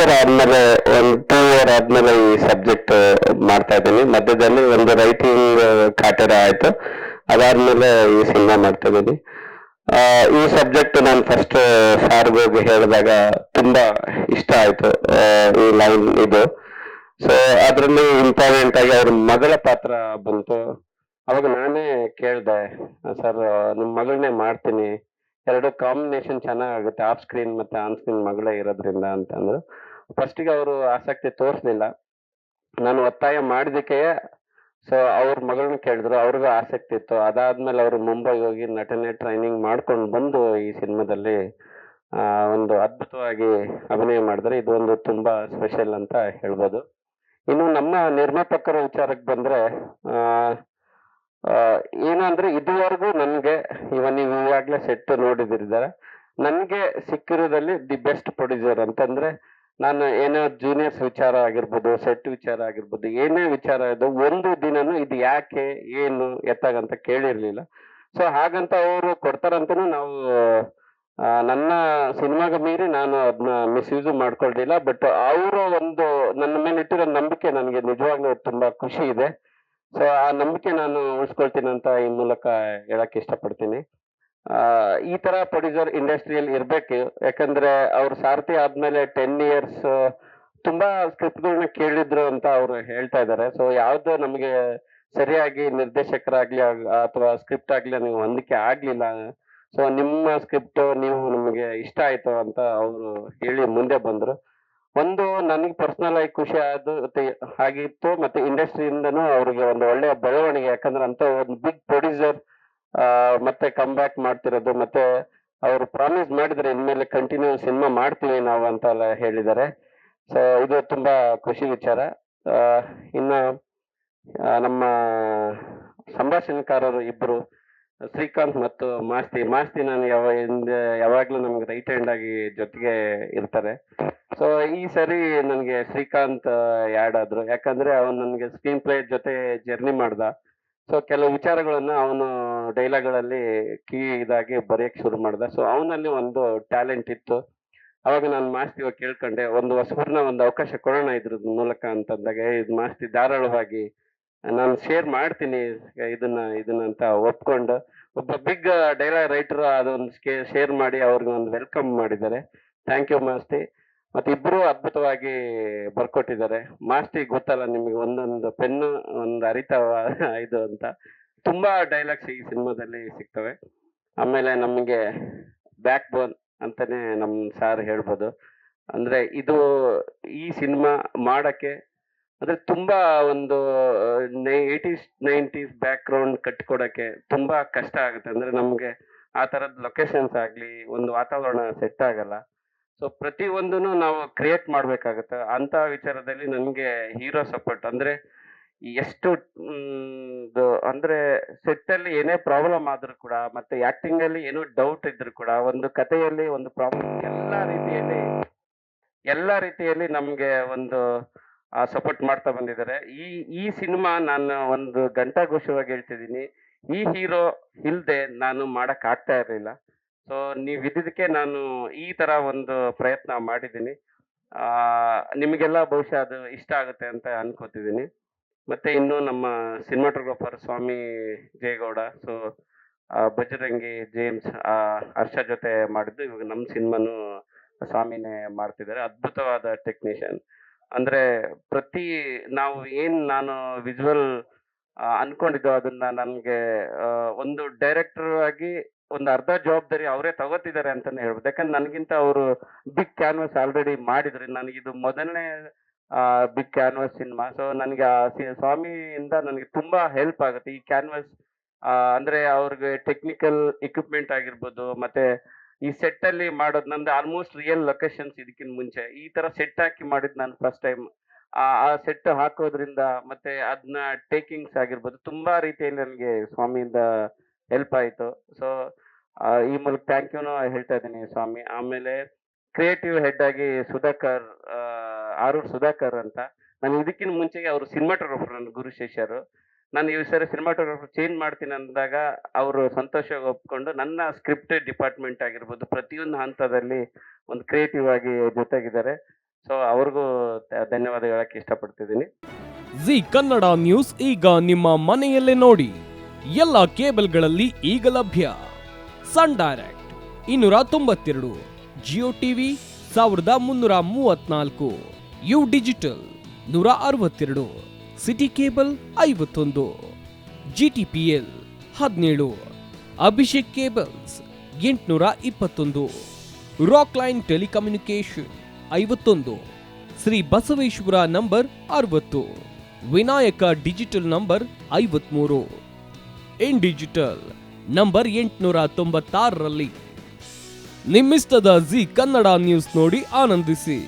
Year ಆದ್ಮೇಲೆ ಒಂದು 2 year ಆದ್ಮೇಲೆ ಈ ಸಬ್ಜೆಕ್ಟ್ ಮಾಡ್ತಾ ಇದ್ದೀನಿ. ಮಧ್ಯದಲ್ಲಿ ಒಂದು ರೈಟಿಂಗ್ ಕಾಟರ ಆಯ್ತು, ಅದಾದ್ಮೇಲೆ ಈ ಸಿನಿಮಾ ಮಾಡ್ತಾ ಇದ್ದೀನಿ. ಈ ಸಬ್ಜೆಕ್ಟ್ ನಾನು ಫಸ್ಟ್ ಸಾರ್ಗೆ ಹೋಗಿ ಹೇಳಿದಾಗ ತುಂಬಾ ಇಷ್ಟ ಆಯ್ತು, ಈ ಲೈನ್ ಇದು. ಸೊ ಅದರಲ್ಲಿ ಇಂಪಾರ್ಟೆಂಟ್ ಆಗಿ ಅವ್ರ ಮಗಳ ಪಾತ್ರ ಬಂತು. ಅವಾಗ ನಾನೇ ಕೇಳ್ದೆ, ಸರ್ ನಿಮ್ಮ ಮಗಳನ್ನೇ ಮಾಡ್ತೀನಿ, ಎರಡು ಕಾಂಬಿನೇಷನ್ ಚೆನ್ನಾಗುತ್ತೆ, ಆಫ್ ಸ್ಕ್ರೀನ್ ಮತ್ತೆ ಆನ್ ಸ್ಕ್ರೀನ್ ಮಗಳೇ ಇರೋದ್ರಿಂದ ಅಂತಂದ್ರು. ಫಸ್ಟಿಗೆ ಅವರು ಆಸಕ್ತಿ ತೋರಿಸ್ಲಿಲ್ಲ, ನಾನು ಒತ್ತಾಯ ಮಾಡಿದಕ್ಕೆ ಸೊ ಅವ್ರ ಮಗಳನ್ನ ಕೇಳಿದ್ರು, ಅವ್ರಿಗೂ ಆಸಕ್ತಿ ಇತ್ತು. ಅದಾದ್ಮೇಲೆ ಅವರು ಮುಂಬೈಗೆ ಹೋಗಿ ನಟನೆ ಟ್ರೈನಿಂಗ್ ಮಾಡ್ಕೊಂಡು ಬಂದು ಈ ಸಿನಿಮಾದಲ್ಲಿ ಒಂದು ಅದ್ಭುತವಾಗಿ ಅಭಿನಯ ಮಾಡಿದ್ರೆ ಇದು ಒಂದು ತುಂಬಾ ಸ್ಪೆಷಲ್ ಅಂತ ಹೇಳ್ಬೋದು. ಇನ್ನು ನಮ್ಮ ನಿರ್ಮಾಪಕರ ವಿಚಾರಕ್ಕೆ ಬಂದ್ರೆ ಆ ಆ, ಏನಂದ್ರೆ ಇದುವರೆಗೂ ನನಗೆ ನೀವು ಈಗಾಗಲೇ ಸೆಟ್ ನೋಡಿದಿರಿದ್ದಾರೆ, ನನಗೆ ಸಿಕ್ಕಿರೋದಲ್ಲಿ ದಿ ಬೆಸ್ಟ್ ಪ್ರೊಡ್ಯೂಸರ್ ಅಂತಂದ್ರೆ, ನಾನು ಏನೋ ಜೂನಿಯರ್ಸ್ ವಿಚಾರ ಆಗಿರ್ಬೋದು, ಸೆಟ್ ವಿಚಾರ ಆಗಿರ್ಬೋದು, ಏನೇ ವಿಚಾರ ಇದು ಒಂದು ದಿನನೂ ಇದು ಯಾಕೆ ಏನು ಎತ್ತಾಗಂತ ಕೇಳಿರ್ಲಿಲ್ಲ. ಸೊ ಹಾಗಂತ ಅವರು ಕೊಡ್ತಾರಂತನೂ ನಾವು ನನ್ನ ಸಿನಿಮಾಗ ಮೀರಿ ನಾನು ಅದನ್ನ ಮಿಸ್ಯೂಸ್ ಮಾಡ್ಕೊಳ್ಲಿಲ್ಲ. ಬಟ್ ಅವರ ಒಂದು ನನ್ನ ಮೇಲೆ ಇಟ್ಟಿರೋ ನಂಬಿಕೆ ನನಗೆ ನಿಜವಾಗ್ಲೂ ತುಂಬಾ ಖುಷಿ ಇದೆ. ಸೊ ಆ ನಂಬಿಕೆ ನಾನು ಉಳಿಸ್ಕೊಳ್ತೀನಿ ಅಂತ ಈ ಮೂಲಕ ಹೇಳಕ್ ಇಷ್ಟಪಡ್ತೀನಿ. ಈ ತರ ಪ್ರೊಡ್ಯೂಸರ್ ಇಂಡಸ್ಟ್ರಿಯಲ್ಲಿ ಇರ್ಬೇಕು, ಯಾಕಂದ್ರೆ ಅವ್ರು ಸಾರಥಿ ಆದ್ಮೇಲೆ 10 ಇಯರ್ಸ್ ತುಂಬಾ ಸ್ಕ್ರಿಪ್ಟ್ಗಳನ್ನ ಕೇಳಿದ್ರು ಅಂತ ಅವ್ರು ಹೇಳ್ತಾ ಇದ್ದಾರೆ. ಸೊ ಯಾವ್ದು ನಮಗೆ ಸರಿಯಾಗಿ ನಿರ್ದೇಶಕರಾಗ್ಲಿ ಅಥವಾ ಸ್ಕ್ರಿಪ್ಟ್ ಆಗ್ಲಿ ನೀವು ಹೊಂದಿಕೆ ಆಗ್ಲಿಲ್ಲ. ಸೊ ನಿಮ್ಮ ಸ್ಕ್ರಿಪ್ಟ್ ನೀವು ನಮಗೆ ಇಷ್ಟ ಆಯ್ತು ಅಂತ ಅವರು ಹೇಳಿ ಮುಂದೆ ಬಂದ್ರು. ಒಂದು ನನಗೆ ಪರ್ಸನಲ್ ಆಗಿ ಖುಷಿ ಆಗಿತ್ತು, ಮತ್ತೆ ಇಂಡಸ್ಟ್ರಿಯಿಂದನೂ ಅವ್ರಿಗೆ ಒಂದು ಒಳ್ಳೆಯ ಬೆಳವಣಿಗೆ. ಯಾಕಂದ್ರೆ ಅಂತ ಒಂದು ಬಿಗ್ ಪ್ರೊಡ್ಯೂಸರ್ ಮತ್ತೆ ಕಮ್ ಬ್ಯಾಕ್ ಮಾಡ್ತಿರೋದು, ಮತ್ತೆ ಅವರು ಪ್ರಾಮಿಸ್ ಮಾಡಿದ್ರೆ ಇನ್ಮೇಲೆ ಕಂಟಿನ್ಯೂ ಸಿನಿಮಾ ಮಾಡ್ತೀವಿ ನಾವು ಅಂತ ಎಲ್ಲ ಹೇಳಿದ್ದಾರೆ. ಸೊ ಇದು ತುಂಬಾ ಖುಷಿ ವಿಚಾರ. ಇನ್ನು ನಮ್ಮ ಸಂಭಾಷಣೆಕಾರರು ಇಬ್ರು, ಶ್ರೀಕಾಂತ್ ಮತ್ತು ಮಾಸ್ತಿ ನಾನು ಯಾವಾಗ್ಲೂ ನಮ್ಗೆ ರೈಟ್ ಹ್ಯಾಂಡ್ ಆಗಿ ಜೊತೆಗೆ ಇರ್ತಾರೆ. ಸೊ ಈ ಸರಿ ನನಗೆ ಶ್ರೀಕಾಂತ್ ಆ್ಯಡ್ ಆದ್ರು, ಯಾಕಂದ್ರೆ ಅವನು ನನಗೆ ಸ್ಕ್ರೀನ್ ಪ್ಲೇ ಜೊತೆ ಜರ್ನಿ ಮಾಡ್ದ. ಸೊ ಕೆಲವು ವಿಚಾರಗಳನ್ನ ಅವನು ಡೈಲಾಗ್ಗಳಲ್ಲಿ ಕೀ ಇದಾಗಿ ಬರೆಯಕ್ ಶುರು ಮಾಡ್ದ. ಸೊ ಅವನಲ್ಲಿ ಒಂದು ಟ್ಯಾಲೆಂಟ್ ಇತ್ತು. ಅವಾಗ ನಾನು ಮಾಸ್ತಿ ಕೇಳ್ಕೊಂಡೆ, ಒಂದು ಹೊಸಬರನ್ನ ಒಂದು ಅವಕಾಶ ಕೊಡೋಣ ಇದ್ರ ಮೂಲಕ ಅಂತಂದಾಗ, ಇದು ಮಾಸ್ತಿ ಧಾರಾಳವಾಗಿ ನಾನು ಶೇರ್ ಮಾಡ್ತೀನಿ ಇದನ್ನ ಅಂತ ಒಪ್ಕೊಂಡು ಒಬ್ಬ ಬಿಗ್ ಡೈಲಾಗ್ ರೈಟರ್ ಅದೊಂದು ಶೇರ್ ಮಾಡಿ ಅವ್ರಿಗೆ ಒಂದು ವೆಲ್ಕಮ್ ಮಾಡಿದ್ದಾರೆ. Thank you Masti. ಮತ್ತೆ ಇಬ್ರು ಅದ್ಭುತವಾಗಿ ಬರ್ಕೊಟ್ಟಿದ್ದಾರೆ. ಮಾಸ್ತಿ ಗೊತ್ತಲ್ಲ ನಿಮಗೆ, ಒಂದೊಂದು ಪೆನ್ನು ಒಂದು ಅರಿತಾವ ಇದು ಅಂತ ತುಂಬಾ ಡೈಲಾಗ್ಸ್ ಈ ಸಿನಿಮಾದಲ್ಲಿ ಸಿಗ್ತವೆ. ಆಮೇಲೆ ನಮಗೆ ಬ್ಯಾಕ್ ಬೋನ್ ಅಂತಾನೆ ನಮ್ ಸಾರ್ ಹೇಳ್ಬೋದು. ಅಂದ್ರೆ ಇದು ಈ ಸಿನಿಮಾ ಮಾಡಕ್ಕೆ ಅಂದ್ರೆ ತುಂಬಾ ಒಂದು 80s 90s ಬ್ಯಾಕ್ ಗ್ರೌಂಡ್ ಕಟ್ಕೊಡಕ್ಕೆ ತುಂಬಾ ಕಷ್ಟ ಆಗುತ್ತೆ. ಅಂದ್ರೆ ನಮ್ಗೆ ಆ ತರದ ಲೊಕೇಶನ್ಸ್ ಆಗ್ಲಿ, ಒಂದು ವಾತಾವರಣ ಸೆಟ್ ಆಗಲ್ಲ. ಸೊ ಪ್ರತಿ ಒಂದನ್ನು ನಾವು ಕ್ರಿಯೇಟ್ ಮಾಡ್ಬೇಕಾಗತ್ತೆ. ಅಂತ ವಿಚಾರದಲ್ಲಿ ನನ್ಗೆ ಹೀರೋ ಸಪೋರ್ಟ್ ಅಂದ್ರೆ ಎಷ್ಟು ಅಂದ್ರೆ ಸೆಟ್ ಅಲ್ಲಿ ಏನೇ ಪ್ರಾಬ್ಲಮ್ ಆದ್ರೂ ಕೂಡ, ಮತ್ತೆ ಆಕ್ಟಿಂಗ್ ಅಲ್ಲಿ ಏನೋ ಡೌಟ್ ಇದ್ರು ಕೂಡ, ಒಂದು ಕಥೆಯಲ್ಲಿ ಒಂದು ಪ್ರಾಬ್ಲಮ್, ಎಲ್ಲಾ ರೀತಿಯಲ್ಲಿ ನಮ್ಗೆ ಒಂದು ಸಪೋರ್ಟ್ ಮಾಡ್ತಾ ಬಂದಿದ್ದಾರೆ. ಈ ಸಿನಿಮಾ ನಾನು ಒಂದು ಘಂಟಾಘೋಷವಾಗಿ ಹೇಳ್ತಿದ್ದೀನಿ, ಈ ಹೀರೋ ಇಲ್ದೆ ನಾನು ಮಾಡಕ್ ಆಗ್ತಾ ಇರ್ಲಿಲ್ಲ. ಸೊ ನೀವ್ ಇದ್ದಿದ್ದಕ್ಕೆ ನಾನು ಈ ತರ ಒಂದು ಪ್ರಯತ್ನ ಮಾಡಿದ್ದೀನಿ. ಆ ನಿಮಗೆಲ್ಲ ಬಹುಶಃ ಅದು ಇಷ್ಟ ಆಗುತ್ತೆ ಅಂತ ಅನ್ಕೋತಿದ್ದೀನಿ. ಮತ್ತೆ ಇನ್ನು ನಮ್ಮ ಸಿನಿಮಾಟೋಗ್ರಾಫರ್ ಸ್ವಾಮಿ ಜಯಗೌಡ, ಸೊ ಬಜರಂಗಿ ಜೇಮ್ಸ್, ಹರ್ಷ ಜೊತೆ ಮಾಡಿದ್ದು, ಇವಾಗ ನಮ್ಮ ಸಿನಿಮಾನು ಸ್ವಾಮಿನೇ ಮಾಡ್ತಿದ್ದಾರೆ. ಅದ್ಭುತವಾದ ಟೆಕ್ನಿಷಿಯನ್. ಅಂದ್ರೆ ಪ್ರತಿ ನಾವು ನಾನು ವಿಜುವಲ್ ಅನ್ಕೊಂಡಿದ್ದು ಅದನ್ನ ನನ್ಗೆ ಒಂದು ಡೈರೆಕ್ಟರ್ ಆಗಿ ಒಂದು ಅರ್ಧ ಜವಾಬ್ದಾರಿ ಅವರೇ ತಗೋತಿದ್ದಾರೆ ಅಂತಾನೆ ಹೇಳ್ಬೋದು. ಯಾಕಂದ್ರೆ ನನಗಿಂತ ಅವರು ಬಿಗ್ ಕ್ಯಾನ್ವಾಸ್ ಆಲ್ರೆಡಿ ಮಾಡಿದ್ರು, ನನಗಿದು ಮೊದಲನೇ ಬಿಗ್ ಕ್ಯಾನ್ವಾಸ್ ಸಿನಿಮಾ. ಸೊ ನನಗೆ ಸ್ವಾಮಿಯಿಂದ ನನಗೆ ತುಂಬಾ ಹೆಲ್ಪ್ ಆಗುತ್ತೆ ಈ ಕ್ಯಾನ್ವಾಸ್. ಅಂದ್ರೆ ಅವ್ರಿಗೆ ಟೆಕ್ನಿಕಲ್ ಎಕ್ವಿಪ್ಮೆಂಟ್ ಆಗಿರ್ಬೋದು, ಮತ್ತೆ ಈ ಸೆಟ್ ಅಲ್ಲಿ ಮಾಡೋದು ನಂದು ಆಲ್ಮೋಸ್ಟ್ ರಿಯಲ್ ಲೊಕೇಶನ್ಸ್. ಇದಕ್ಕಿಂತ ಮುಂಚೆ ಈ ತರ ಸೆಟ್ ಹಾಕಿ ಮಾಡಿದ್ ನಾನು ಫಸ್ಟ್ ಟೈಮ್. ಆ ಸೆಟ್ ಹಾಕೋದ್ರಿಂದ ಮತ್ತೆ ಅದನ್ನ ಟೇಕಿಂಗ್ಸ್ ಆಗಿರ್ಬೋದು, ತುಂಬಾ ರೀತಿಯಲ್ಲಿ ನನಗೆ ಸ್ವಾಮಿಯಿಂದ ಹೆಲ್ಪ್ ಆಯ್ತು. ಸೊ ಈ ಮೂಲಕ ಥ್ಯಾಂಕ್ ಯುನು ಹೇಳ್ತಾ ಇದ್ದೀನಿ ಸ್ವಾಮಿ. ಆಮೇಲೆ ಕ್ರಿಯೇಟಿವ್ ಹೆಡ್ ಆಗಿ ಸುಧಾಕರ್, ಆರೂರ್ ಸುಧಾಕರ್ ಅಂತ, ನಾನು ಇದಕ್ಕಿಂತ ಮುಂಚೆಗೆ ಅವರು ಸಿನಿಮಾಟೋಗ್ರಫರ್, ನನ್ನ ಗುರು ಶಿಷ್ಯರು. ನಾನು ಈ ಸರಿ ಸಿನಿಮಾಟೋಗ್ರಫರ್ ಚೇಂಜ್ ಮಾಡ್ತೀನಿ ಅಂದಾಗ ಅವರು ಸಂತೋಷವಾಗಿ ಒಪ್ಕೊಂಡು ನನ್ನ ಸ್ಕ್ರಿಪ್ಟ್ ಡಿಪಾರ್ಟ್ಮೆಂಟ್ ಆಗಿರ್ಬೋದು ಪ್ರತಿಯೊಂದು ಹಂತದಲ್ಲಿ ಒಂದು ಕ್ರಿಯೇಟಿವ್ ಆಗಿ ಜೊತೆಗಿದ್ದಾರೆ. ಸೊ ಅವ್ರಿಗೂ ಧನ್ಯವಾದ ಹೇಳಕ್ಕೆ ಇಷ್ಟಪಡ್ತಿದ್ದೀನಿ. ಜಿ ಕನ್ನಡ ನ್ಯೂಸ್ ಈಗ ನಿಮ್ಮ ಮನೆಯಲ್ಲೇ ನೋಡಿ. ಎಲ್ಲ ಕೇಬಲ್ಗಳಲ್ಲಿ ಈಗ ಲಭ್ಯ. Sun Direct 292, Jio TV 1334, U digital 162, city cable 51, GTPL 17, Abhishek cables 821, Rock Line telecommunication 51, Shri Basaveshwara number 60, Vinayaka digital number 53, in digital number 896ರಲ್ಲಿ. ನಿಮ್ಮಿಸ್ತದ ಜಿ ಕನ್ನಡ ನ್ಯೂಸ್ ನೋಡಿ ಆನಂದಿಸಿ.